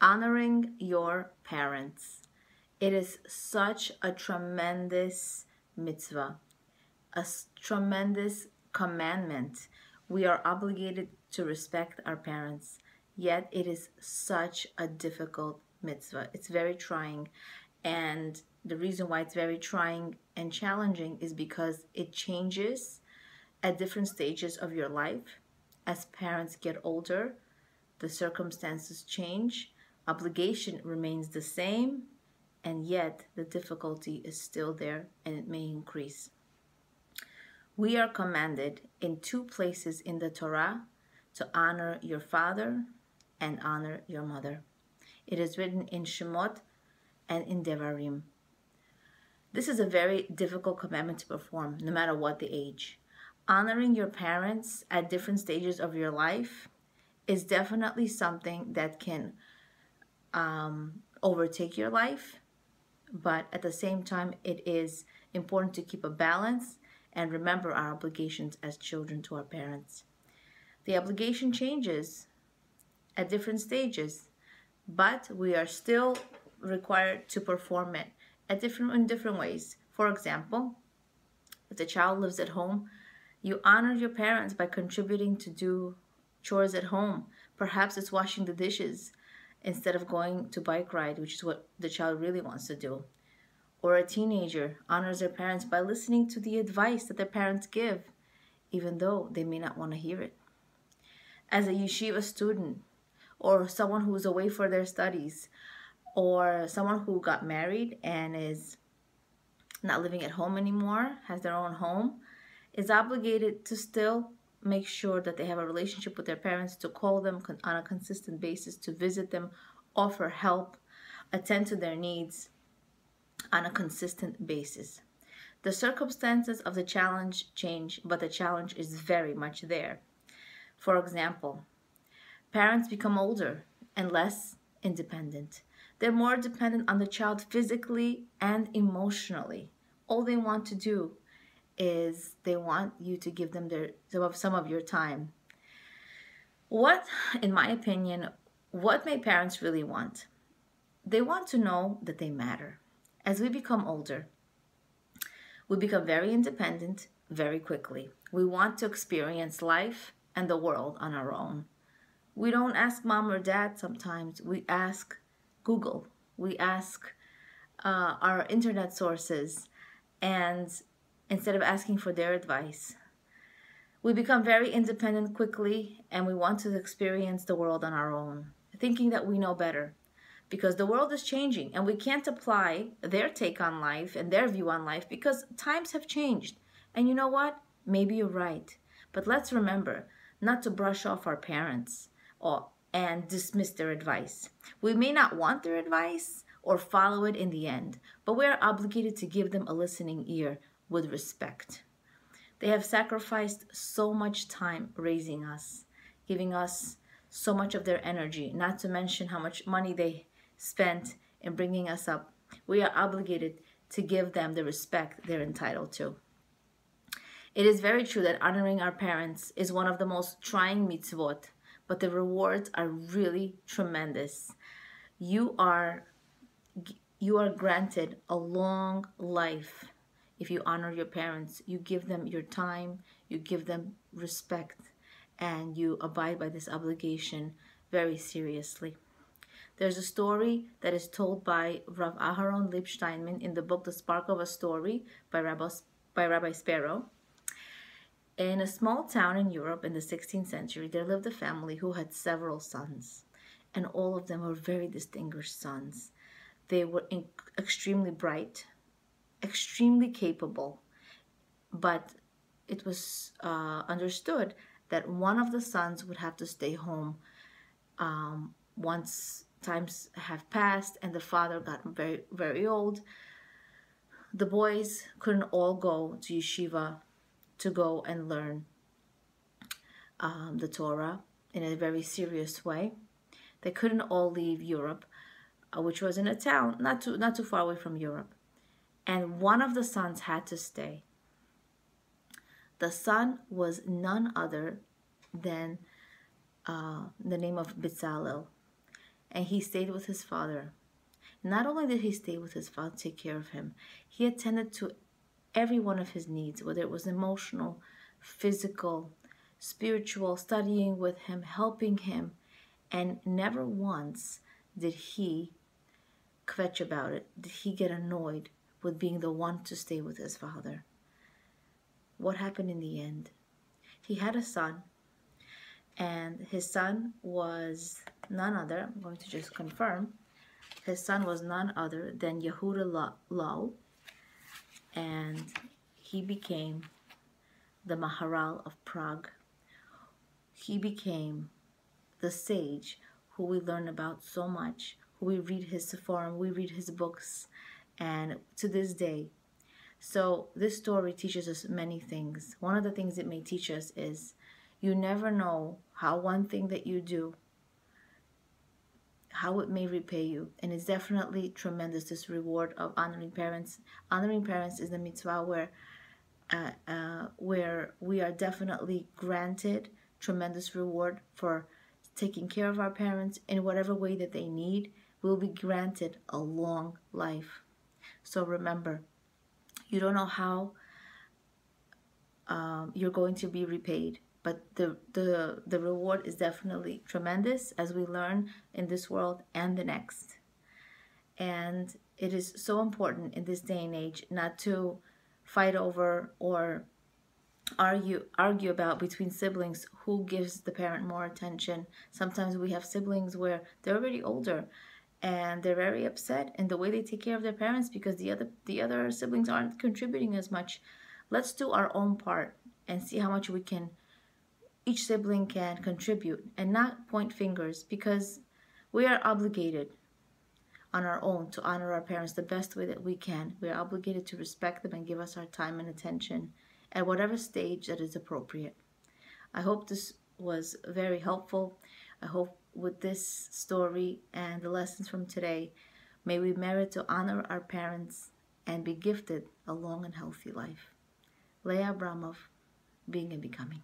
Honoring your parents. It is such a tremendous mitzvah, tremendous commandment. We are obligated to respect our parents, yet it is such a difficult mitzvah. It's very trying, and the reason why it's very trying and challenging is because it changes at different stages of your life. As parents get older, the circumstances change, obligation remains the same, and yet the difficulty is still there and it may increase. We are commanded in two places in the Torah to honor your father and honor your mother. It is written in Shemot and in Devarim. This is a very difficult commandment to perform, no matter what the age. Honoring your parents at different stages of your life is definitely something that can overtake your life, but at the same time, it is important to keep a balance and remember our obligations as children to our parents. The obligation changes at different stages, but we are still required to perform it in different ways. For example, if the child lives at home, you honor your parents by contributing to do chores at home. Perhaps it's washing the dishes instead of going to bike ride, which is what the child really wants to do. Or a teenager honors their parents by listening to the advice that their parents give, even though they may not want to hear it. As a yeshiva student, or someone who's away for their studies, or someone who got married and is not living at home anymore, has their own home, is obligated to still make sure that they have a relationship with their parents, to call them on a consistent basis, to visit them, offer help, attend to their needs on a consistent basis. The circumstances of the challenge change, but the challenge is very much there. For example, parents become older and less independent. They're more dependent on the child physically and emotionally. All they want to do is they want you to give them some of your time. What, in my opinion, what may parents really want? They want to know that they matter. As we become older, we become very independent very quickly. We want to experience life and the world on our own. We don't ask mom or dad sometimes. We ask Google. We ask our internet sources, and instead of asking for their advice. We become very independent quickly, and we want to experience the world on our own, thinking that we know better. Because the world is changing, and we can't apply their take on life and their view on life because times have changed. And you know what? Maybe you're right. But let's remember not to brush off our parents and dismiss their advice. We may not want their advice or follow it in the end, but we are obligated to give them a listening ear with respect. They have sacrificed so much time raising us, giving us so much of their energy, not to mention how much money they spent in bringing us up. We are obligated to give them the respect they're entitled to. It is very true that honoring our parents is one of the most trying mitzvot, but the rewards are really tremendous. You are granted a long life if you honor your parents. You give them your time, you give them respect, and you abide by this obligation very seriously. There's a story that is told by Rav Aharon Leib Steinman in the book The Spark of a Story by Rabbi Sparrow. In a small town in Europe in the 16th century, there lived a family who had several sons, and all of them were very distinguished sons. They were extremely bright, extremely capable, but it was understood that one of the sons would have to stay home once times have passed and the father got very, very old. The boys couldn't all go to yeshiva to go and learn the Torah in a very serious way. They couldn't all leave Europe, which was in a town not too far away from Europe. And one of the sons had to stay. The son was none other than the name of Bezalel. and he stayed with his father. Not only did he stay with his father, take care of him, he attended to every one of his needs, whether it was emotional, physical, spiritual, studying with him, helping him, and never once did he kvetch about it. Did he get annoyed with being the one to stay with his father? What happened in the end? He had a son, and his son was none other, I'm going to just confirm, his son was none other than Yehuda Lau, and he became the Maharal of Prague. He became the sage who we learn about so much, who we read his Sephorim, we read his books, and to this day. So this story teaches us many things. One of the things it may teach us is you never know how one thing that you do, how it may repay you. And it's definitely tremendous, this reward of honoring parents. Honoring parents is the mitzvah where we are definitely granted tremendous reward for taking care of our parents in whatever way that they need. We'll be granted a long life. So remember, you don't know how you're going to be repaid, but the reward is definitely tremendous, as we learn in this world and the next. And it is so important in this day and age not to fight over or argue about between siblings who gives the parent more attention. Sometimes we have siblings where they're already older and they're very upset in the way they take care of their parents because the other siblings aren't contributing as much. Let's do our own part and see how much each sibling can contribute, and not point fingers, because we are obligated on our own to honor our parents the best way that we can. We are obligated to respect them and give us our time and attention at whatever stage that is appropriate. I hope this was very helpful. I hope with this story and the lessons from today, may we merit to honor our parents and be gifted a long and healthy life. Leah Abramov, Being and Becoming.